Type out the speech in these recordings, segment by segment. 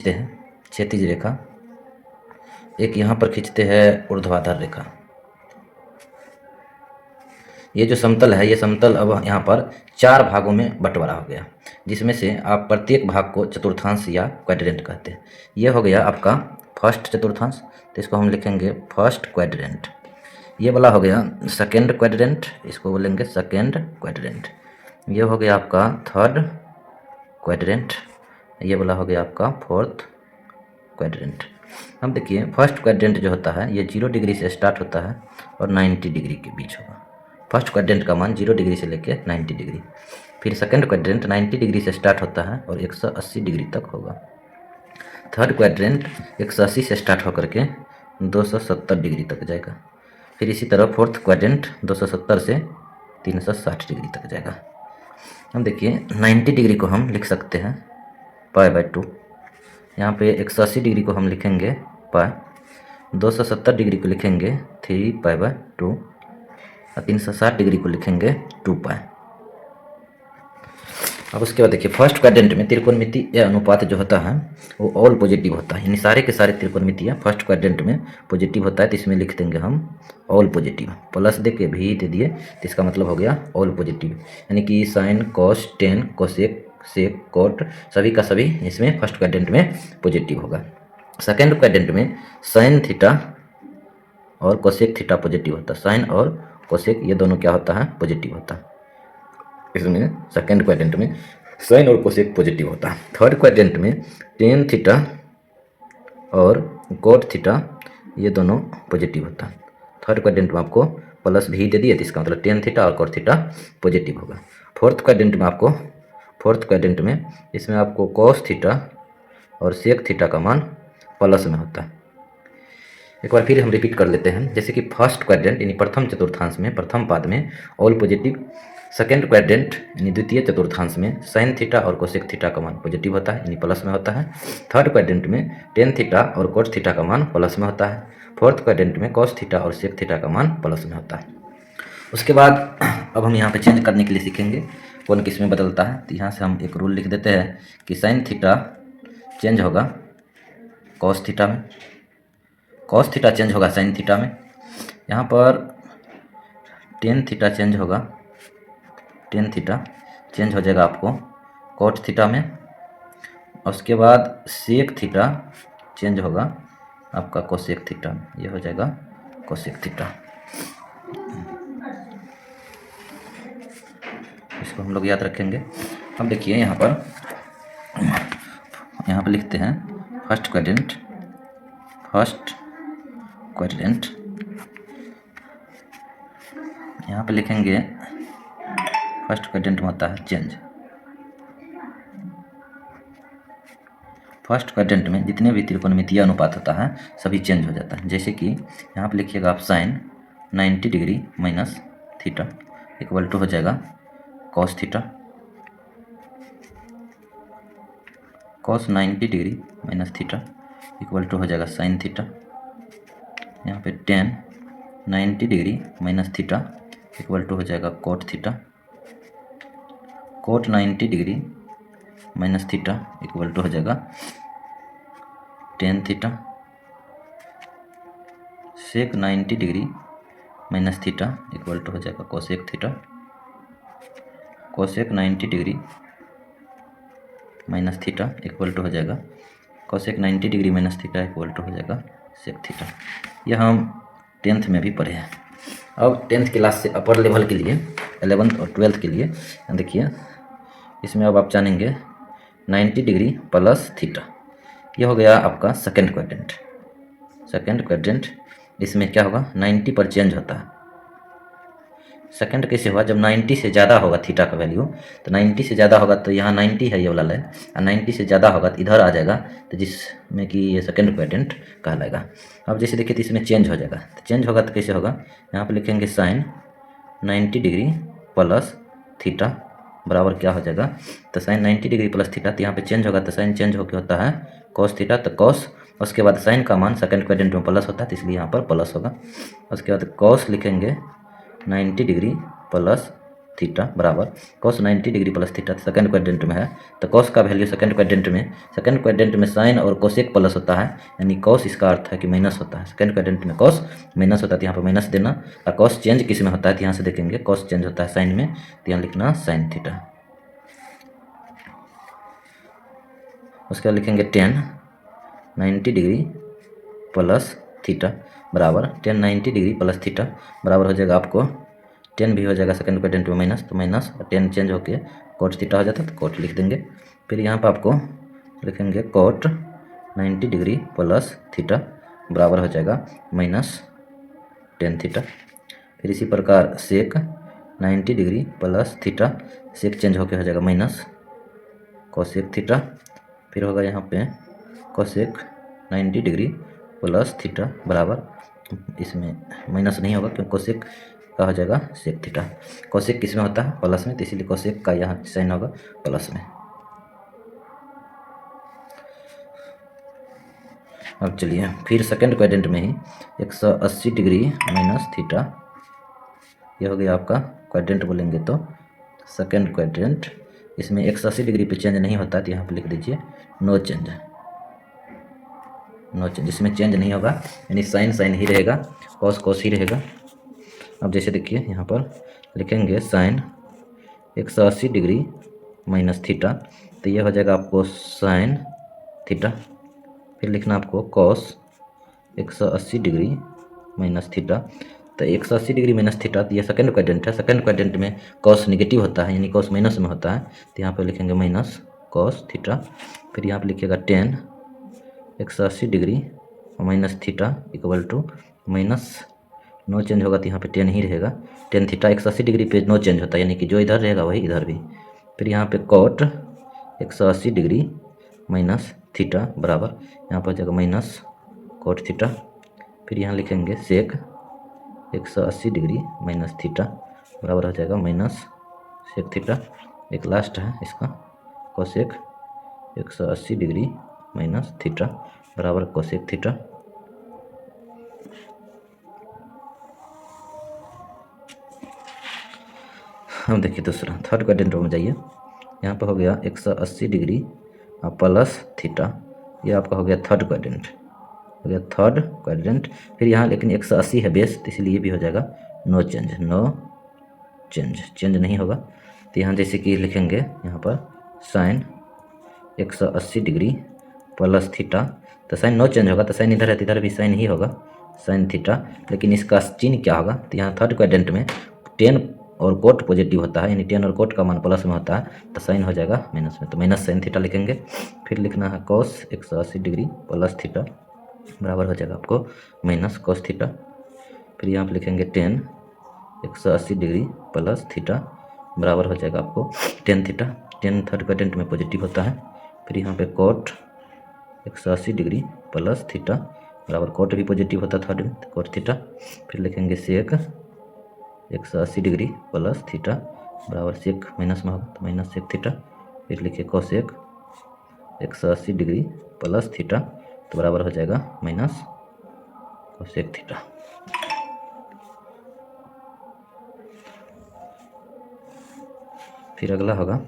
खींचते हैं क्षैतिज रेखा, एक यहाँ पर खींचते हैं ऊर्ध्वाधर रेखा। ये जो समतल है, ये समतल अब यहाँ पर 4 भागों में बंटवारा हो गया, जिसमें से आप प्रत्येक भाग को चतुर्थांश या क्वाड्रेंट कहते हैं। ये हो गया आपका फर्स्ट चतुर्थांश, तो इसको हम लिखेंगे फर्स्ट क्वाड्रेंट। ये वाला हो गया सेकेंड क्वाड्रेंट, इसको बोलेंगे सेकेंड क्वाड्रेंट। ये हो गया आपका थर्ड क्वाड्रेंट, ये वाला हो गया आपका फोर्थ क्वाड्रेंट। अब देखिए फर्स्ट क्वाड्रेंट जो होता है ये 0 डिग्री से स्टार्ट होता है और 90 डिग्री के बीच होगा। फर्स्ट क्वाड्रेंट का मान 0 डिग्री से लेके 90 डिग्री। फिर सेकंड क्वाड्रेंट 90 डिग्री से स्टार्ट होता है और 180 डिग्री तक होगा। थर्ड क्वाड्रेंट 180 से स्टार्ट होकर के 270 डिग्री तक जाएगा। फिर इसी तरह फोर्थ क्वाड्रेंट 270 से 360 डिग्री तक जाएगा। अब देखिए 90 डिग्री को हम लिख सकते हैं π/2, यहाँ पे 180 डिग्री को हम लिखेंगे पाई, 270 डिग्री को लिखेंगे 3π/2 और 360 डिग्री को लिखेंगे 2π। अब उसके बाद देखिए फर्स्ट क्वाड्रेंट में त्रिकोणमितीय अनुपात जो होता है वो ऑल पॉजिटिव होता है, यानी सारे के सारे त्रिकोणमितीय फर्स्ट क्वाड्रेंट में पॉजिटिव होता है, तो इसमें लिख देंगे हम ऑल पॉजिटिव। प्लस दे के भी दे दिए तो इसका मतलब हो गया ऑल पॉजिटिव, यानी कि sine cos tan cosec sec cot सभी का सभी इसमें फर्स्ट क्वाड्रेंट में पॉजिटिव होगा। सेकेंड क्वाड्रेंट में साइन थीटा और कोसेक थीटा पॉजिटिव होता है, साइन और कोसेक ये दोनों क्या होता है पॉजिटिव होता है। इसमें सेकेंड क्वाड्रेंट में साइन और कोसेक पॉजिटिव होता है। थर्ड क्वाड्रेंट में टेन थीटा और कोट थीटा ये दोनों पॉजिटिव होता है। थर्ड क्वाड्रेंट में आपको प्लस भी दे दिए तो इसका मतलब टेन थीटा और कोट थीटा पॉजिटिव होगा। फोर्थ क्वाड्रेंट में इसमें आपको कोस थीटा और सेक थीटा का मान प्लस में होता है। एक बार फिर हम रिपीट कर लेते हैं, जैसे कि फर्स्ट क्वाड्रेंट यानी प्रथम चतुर्थांश में प्रथम पाद में ऑल पॉजिटिव, सेकेंड क्वाड्रेंट यानी द्वितीय चतुर्थांश में साइन थीटा और कोसेक थीटा का मान पॉजिटिव होता है यानी प्लस में होता है। थर्ड क्वाड्रेंट में टेन थीटा और कोट थीटा का मान प्लस में होता है। फोर्थ क्वाड्रेंट में कोस थीटा और सेक थीटा का मान प्लस में होता है। उसके बाद अब हम यहाँ पे चेंज करने के लिए सीखेंगे कौन किस में बदलता है। तो यहाँ से हम एक रूल लिख देते हैं कि साइन थीटा चेंज होगा कॉस थीटा में, कॉस थीटा चेंज होगा साइन थीटा में। यहाँ पर टेन थीटा चेंज होगा, टेन थीटा चेंज हो जाएगा आपको कोट थीटा में। और उसके बाद सेक थीटा चेंज होगा आपका कोसेक थीटा में, ये हो जाएगा कोसेक थीटा। इसको हम लोग याद रखेंगे। अब देखिए यहाँ पर लिखते हैं फर्स्ट क्वाड्रेंट यहाँ पे लिखेंगे फर्स्ट क्वाड्रेंट में होता है चेंज। फर्स्ट क्वाड्रेंट में जितने भी त्रिकोणमितीय अनुपात होता है सभी चेंज हो जाता है। जैसे कि यहाँ पे लिखिएगा आप sine 90 degree minus theta equal to हो जाएगा cos theta, cos 90 degree minus theta equal to हो जाएगा साइन थीटा। यहाँ पे tan 90 degree minus theta equal to हो जाएगा cot theta, cot 90 degree minus theta equal to हो जाएगा tan theta, sec 90 degree minus theta equal to हो जाएगा cosec theta, cosec 90 degree minus theta equal to हो जाएगा cosec 90 degree minus theta equal to हो जाएगा सेक थीटा। यह हम 10th में भी पढ़े हैं। अब 10th क्लास से अपर लेवल के लिए 11th और 12th के लिए देखिए इसमें अब आप जानेंगे 90 डिग्री प्लस थीटा, यह हो गया आपका सेकेंड क्वाड्रेंट। सेकेंड क्वाड्रेंट इसमें क्या होगा 90 पर चेंज होता है। सेकंड कैसे हुआ, जब 90 से ज़्यादा होगा थीटा का वैल्यू, तो 90 से ज़्यादा होगा तो यहाँ 90 है ये वाला है, और 90 से ज़्यादा होगा तो इधर आ जाएगा, तो जिसमें कि ये सेकंड क्वाड्रेंट कहलाएगा। अब जैसे देखिए तो इसमें चेंज हो जाएगा, तो चेंज होगा तो कैसे होगा, यहाँ पे लिखेंगे साइन 90 डिग्री प्लस थीटा बराबर क्या हो जाएगा, तो साइन 90 डिग्री प्लस थीटा, तो यहाँ पे चेंज होगा तो साइन चेंज होकर होता है कॉस थीटा, तो कॉस, उसके बाद साइन का मान सेकंड क्वाड्रेंट में प्लस होता है तो इसलिए यहाँ पर प्लस होगा। उसके बाद कॉस लिखेंगे 90 डिग्री प्लस थीटा बराबर cos 90 degree plus theta second quadrant में है, तो कॉस का वैल्यू सेकंड क्वाड्रेंट में साइन और कोसेक प्लस होता है, यानी कॉस इसका अर्थ है कि माइनस होता है। सेकंड क्वाड्रेंट में कॉस माइनस होता है, तो यहाँ पर माइनस देना। और कॉस चेंज किस में होता है, तो यहाँ से देखेंगे कॉस चेंज होता है साइन में, तो यहाँ लिखना साइन थीटा। उसके बाद लिखेंगे टेन 90 डिग्री प्लस थीटा बराबर टेन 90 डिग्री प्लस थीटा बराबर हो जाएगा आपको 10 भी हो जाएगा सेकंड क्वाड्रेंट में माइनस, तो माइनस 10 चेंज होके कोट थीटा हो जाता है, तो कोट लिख देंगे। फिर यहाँ पर आपको लिखेंगे कोट 90 डिग्री प्लस थीटा बराबर हो जाएगा माइनस 10 थीटा। फिर इसी प्रकार सेक 90 डिग्री प्लस थीटा, सेक चेंज होके हो जाएगा माइनस कोसेक थीटा। फिर होगा यहाँ पे कोसेक 90 डिग्री प्लस थीटा बराबर, इसमें माइनस नहीं होगा क्योंकि कोसेक का हो जाएगा सेक थीटा। कोसेक किस में होता है, प्लस में, तो इसीलिए कोसेक का यहाँ साइन होगा प्लस में। अब चलिए फिर सेकंड क्वाड्रेंट में ही 180 डिग्री माइनस थीटा, ये हो गया आपका क्वाड्रेंट बोलेंगे तो सेकंड क्वाड्रेंट। इसमें 180 डिग्री पे चेंज नहीं होता, तो यहाँ पे लिख दीजिए नो चेंज, नो चेंज। इसमें चेंज नहीं होगा, यानी साइन साइन ही रहेगा, कॉस कॉस ही रहेगा। अब जैसे देखिए यहाँ पर लिखेंगे साइन 180 डिग्री माइनस थीटा, तो ये हो जाएगा आपको साइन थीटा। फिर लिखना आपको कॉस 180 डिग्री माइनस थीटा, तो 180 डिग्री माइनस थीटा, तो ये सेकंड क्वाड्रेंट है। सेकंड क्वाड्रेंट में कॉस निगेटिव होता है, यानी कॉस माइनस में होता है, तो यहाँ पर लिखेंगे माइनस कॉस थीटा। फिर यहाँ पर लिखिएगा 10 180 degree minus theta equal to minus, no change होगा तो यहाँ पे 10 ही रहेगा, 10 थीटा। 180 डिग्री पे नो चेंज होता है, यानी कि जो इधर रहेगा वही इधर भी। फिर यहाँ पे कोट 180 डिग्री माइनस थीटा बराबर यहाँ पर हो जाएगा माइनस कोट थीटा। फिर यहाँ लिखेंगे सेक 180 डिग्री माइनस थीटा बराबर हो जाएगा माइनस सेक थीटा। एक लास्ट है इसका कोसेक 180 डिग्री माइनस थीटा बराबर कोसेक थीटा। हम देखिए दूसरा थर्ड क्वाड्रेंट में जाइए, यहाँ पर हो गया 180 डिग्री प्लस थीटा, ये आपका हो गया थर्ड क्वाड्रेंट, हो गया थर्ड क्वाड्रेंट। फिर यहाँ लेकिन 180 है बेस, तो इसलिए भी हो जाएगा no change, no change, change नहीं होगा। तो यहाँ जैसे कि लिखेंगे यहाँ पर साइन 180 डिग्री प्लस थीटा, तो साइन नो चेंज होगा, तो साइन इधर है तो इधर भी साइन ही होगा, साइन थीटा। लेकिन इसका चिन्ह क्या होगा, तो यहाँ थर्ड क्वाड्रेंट में 10 और कोट पॉजिटिव होता है, यानी 10 और कोट का मान प्लस में होता है, तो साइन हो जाएगा माइनस में, तो माइनस साइन थीटा लिखेंगे। फिर लिखना है कॉस 180 डिग्री प्लस थीटा बराबर हो जाएगा आपको माइनस कॉस थीटा। फिर यहाँ पर लिखेंगे 10 180 डिग्री प्लस थीटा बराबर हो जाएगा आपको 10 थीटा। 10 थर्ड क्वाड्रेंट में पॉजिटिव होता है। फिर यहाँ पे कोट 180 डिग्री प्लस थीटा बराबर, कोट भी पॉजिटिव होता है थर्ड में, तो कोट थीटा। फिर लिखेंगे सेक 180 डिग्री प्लस थीटा बराबर सेक माइनस में होगा, तो माइनस सेक थीटा। फिर लिखिए कोसेक 180 डिग्री प्लस थीटा, तो बराबर हो जाएगा माइनस कोसेक थीटा। फिर अगला होगा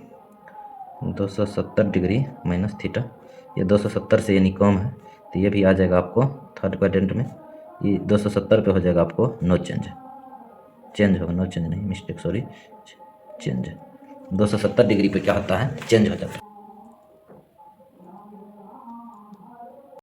270 डिग्री माइनस थीटा, ये 270 से यानी कम है, तो ये भी आ जाएगा आपको थर्ड क्वाड्रेंट में। ये 270 पे हो जाएगा आपको नो चेंज, चेंज होगा, नो चेंज नहीं, मिस्टेक सॉरी, चेंज। 270 डिग्री पे क्या होता है, चेंज हो जाता है।